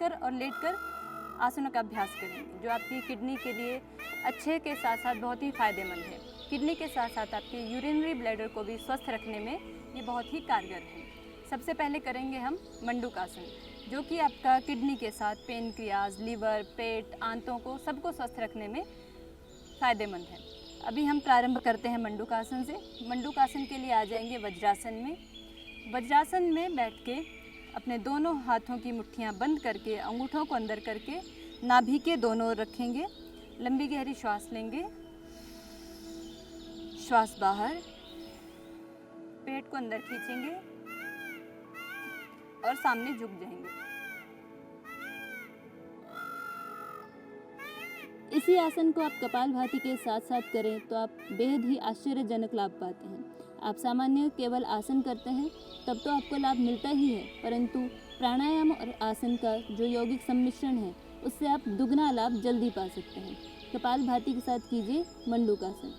बैठकर और लेटकर आसनों का अभ्यास करेंगे, जो आपकी किडनी के लिए अच्छे के साथ साथ बहुत ही फ़ायदेमंद है। किडनी के साथ साथ आपके यूरिनरी ब्लैडर को भी स्वस्थ रखने में ये बहुत ही कारगर है। सबसे पहले करेंगे हम मंडूकासन, जो कि आपका किडनी के साथ पेनक्रियाज, लीवर, पेट, आंतों को सबको स्वस्थ रखने में फ़ायदेमंद है। अभी हम प्रारंभ करते हैं मंडूकासन से। मंडूकासन के लिए आ जाएंगे वज्रासन में। वज्रासन में बैठ के अपने दोनों हाथों की मुट्ठियाँ बंद करके अंगूठों को अंदर करके नाभि के दोनों ओर रखेंगे। लंबी गहरी श्वास लेंगे, श्वास बाहर, पेट को अंदर खींचेंगे और सामने झुक जाएंगे। इसी आसन को आप कपालभाति के साथ साथ करें तो आप बेहद ही आश्चर्यजनक लाभ पाते हैं। आप सामान्य केवल आसन करते हैं तब तो आपको लाभ मिलता ही है, परंतु प्राणायाम और आसन का जो यौगिक सम्मिश्रण है उससे आप दुगना लाभ जल्दी पा सकते हैं। कपालभाति के साथ कीजिए मंडूकासन।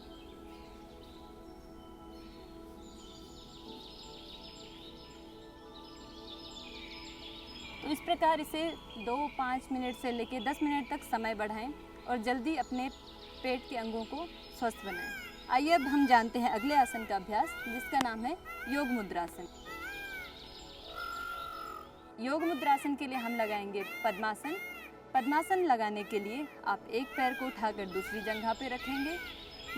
तो इस प्रकार इसे 2-5 मिनट से लेकर 10 मिनट तक समय बढ़ाएं और जल्दी अपने पेट के अंगों को स्वस्थ बनाएं। आइए अब हम जानते हैं अगले आसन का अभ्यास, जिसका नाम है योग मुद्रासन। योग मुद्रासन के लिए हम लगाएंगे पद्मासन। पद्मासन लगाने के लिए आप एक पैर को उठाकर दूसरी जंघा पे रखेंगे,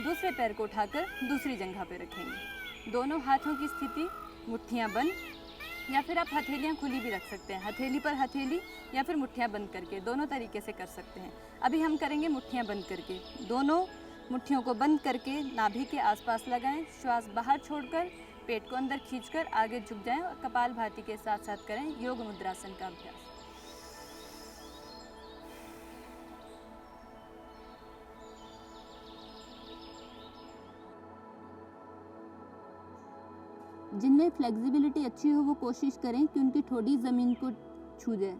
दूसरे पैर को उठाकर दूसरी जंघा पे रखेंगे। दोनों हाथों की स्थिति मुट्ठियाँ बंद, या फिर आप हथेलियाँ खुली भी रख सकते हैं। हथेली पर हथेली या फिर मुट्ठियाँ बंद करके, दोनों तरीके से कर सकते हैं। अभी हम करेंगे मुट्ठियाँ बंद करके। दोनों मुट्ठियों को बंद करके नाभि के आसपास लगाएं, श्वास बाहर छोड़कर पेट को अंदर खींचकर आगे झुक जाएं और कपालभाति के साथ साथ करें योग मुद्रासन का अभ्यास। जिनमें फ्लेक्सिबिलिटी अच्छी हो वो कोशिश करें कि उनकी ठोड़ी ज़मीन को छू जाए।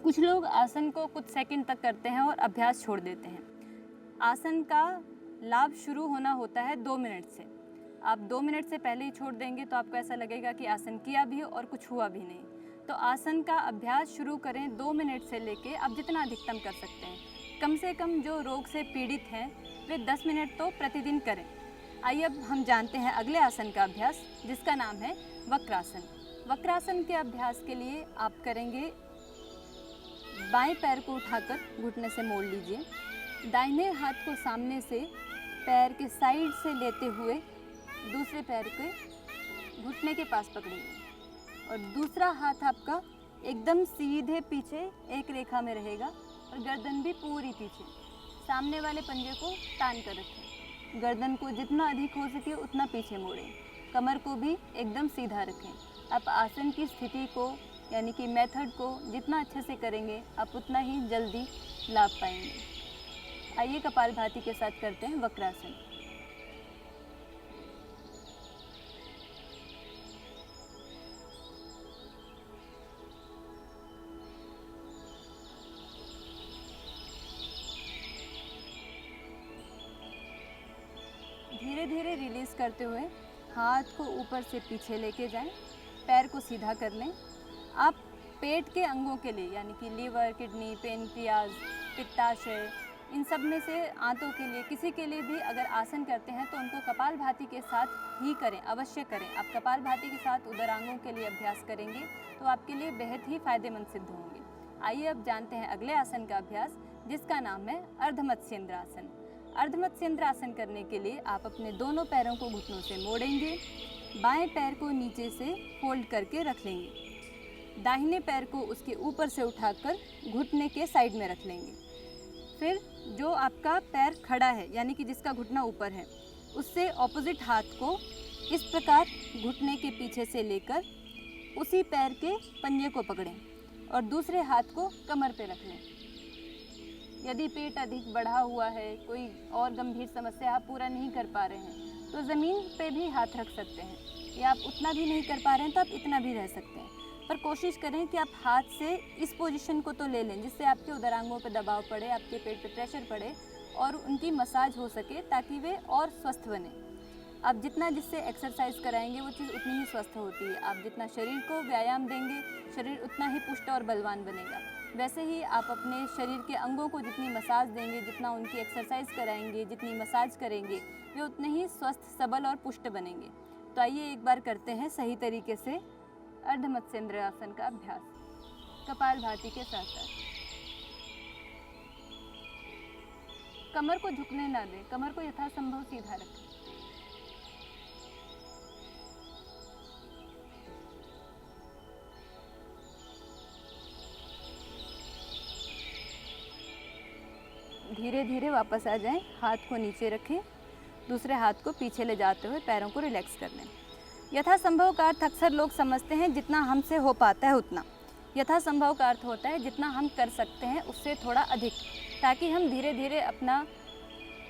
कुछ लोग आसन को कुछ सेकंड तक करते हैं और अभ्यास छोड़ देते हैं। आसन का लाभ शुरू होना होता है 2 मिनट से। आप 2 मिनट से पहले ही छोड़ देंगे तो आपको ऐसा लगेगा कि आसन किया भी और कुछ हुआ भी नहीं। तो आसन का अभ्यास शुरू करें 2 मिनट से लेके आप जितना अधिकतम कर सकते हैं। कम से कम जो रोग से पीड़ित हैं वे 10 मिनट तो प्रतिदिन करें। आइए अब हम जानते हैं अगले आसन का अभ्यास, जिसका नाम है वक्रासन। वक्रासन के अभ्यास के लिए आप करेंगे, बाएं पैर को उठाकर घुटने से मोड़ लीजिए, दाहिने हाथ को सामने से पैर के साइड से लेते हुए दूसरे पैर के घुटने के पास पकड़िए और दूसरा हाथ आपका एकदम सीधे पीछे एक रेखा में रहेगा और गर्दन भी पूरी पीछे। सामने वाले पंजे को तान कर रखें, गर्दन को जितना अधिक हो सके उतना पीछे मोड़ें, कमर को भी एकदम सीधा रखें। आप आसन की स्थिति को यानी कि मेथड को जितना अच्छे से करेंगे आप उतना ही जल्दी लाभ पाएंगे। आइए कपालभाति के साथ करते हैं वक्रासन। धीरे धीरे रिलीज करते हुए हाथ को ऊपर से पीछे लेके जाएं, पैर को सीधा कर लें। आप पेट के अंगों के लिए यानी कि लीवर, किडनी, पेनक्रियाज, पित्ताशय, इन सब में से आंतों के लिए किसी के लिए भी अगर आसन करते हैं तो उनको कपालभाति के साथ ही करें, अवश्य करें। आप कपालभाति के साथ उदरांगों के लिए अभ्यास करेंगे तो आपके लिए बेहद ही फायदेमंद सिद्ध होंगे। आइए अब जानते हैं अगले आसन का अभ्यास, जिसका नाम है अर्धमत्स्येंद्रासन। अर्धमत्स्येंद्रासन करने के लिए आप अपने दोनों पैरों को घुटनों से मोड़ेंगे, बाएं पैर को नीचे से फोल्ड करके रख लेंगे, दाहिने पैर को उसके ऊपर से उठाकर घुटने के साइड में रख लेंगे। फिर जो आपका पैर खड़ा है यानी कि जिसका घुटना ऊपर है उससे ऑपोजिट हाथ को इस प्रकार घुटने के पीछे से लेकर उसी पैर के पंजे को पकड़ें और दूसरे हाथ को कमर पे रख लें। यदि पेट अधिक बढ़ा हुआ है, कोई और गंभीर समस्या आप पूरा नहीं कर पा रहे हैं तो ज़मीन पे भी हाथ रख सकते हैं, या आप उतना भी नहीं कर पा रहे हैं तो आप इतना भी रह सकते हैं, पर कोशिश करें कि आप हाथ से इस पोजीशन को तो ले लें जिससे आपके उदरांगों पे दबाव पड़े, आपके पेट पे प्रेशर पड़े और उनकी मसाज हो सके ताकि वे और स्वस्थ बने। आप जितना जिससे एक्सरसाइज कराएंगे वो चीज़ उतनी ही स्वस्थ होती है। आप जितना शरीर को व्यायाम देंगे, शरीर उतना ही पुष्ट और बलवान बनेगा। वैसे ही आप अपने शरीर के अंगों को जितनी मसाज देंगे, जितना उनकी एक्सरसाइज कराएंगे, जितनी मसाज करेंगे, वे उतने ही स्वस्थ, सबल और पुष्ट बनेंगे। तो आइए एक बार करते हैं सही तरीके से अर्ध मत्स्येंद्र आसन का अभ्यास कपालभाति के साथ साथ। कमर को झुकने ना दें, कमर को यथासंभव सीधा रखें। धीरे धीरे वापस आ जाएं, हाथ को नीचे रखें, दूसरे हाथ को पीछे ले जाते हुए पैरों को रिलैक्स कर लें। यथासंभव का अर्थ अक्सर लोग समझते हैं जितना हमसे हो पाता है उतना। यथासंभव का अर्थ होता है जितना हम कर सकते हैं उससे थोड़ा अधिक, ताकि हम धीरे धीरे अपना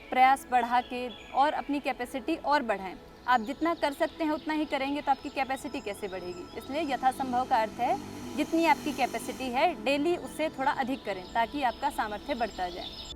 प्रयास बढ़ा के और अपनी कैपेसिटी और बढ़ाएं। आप जितना कर सकते हैं उतना ही करेंगे तो आपकी कैपेसिटी कैसे बढ़ेगी। इसलिए यथासंभव का अर्थ है जितनी आपकी कैपेसिटी है डेली उससे थोड़ा अधिक करें ताकि आपका सामर्थ्य बढ़ता जाए।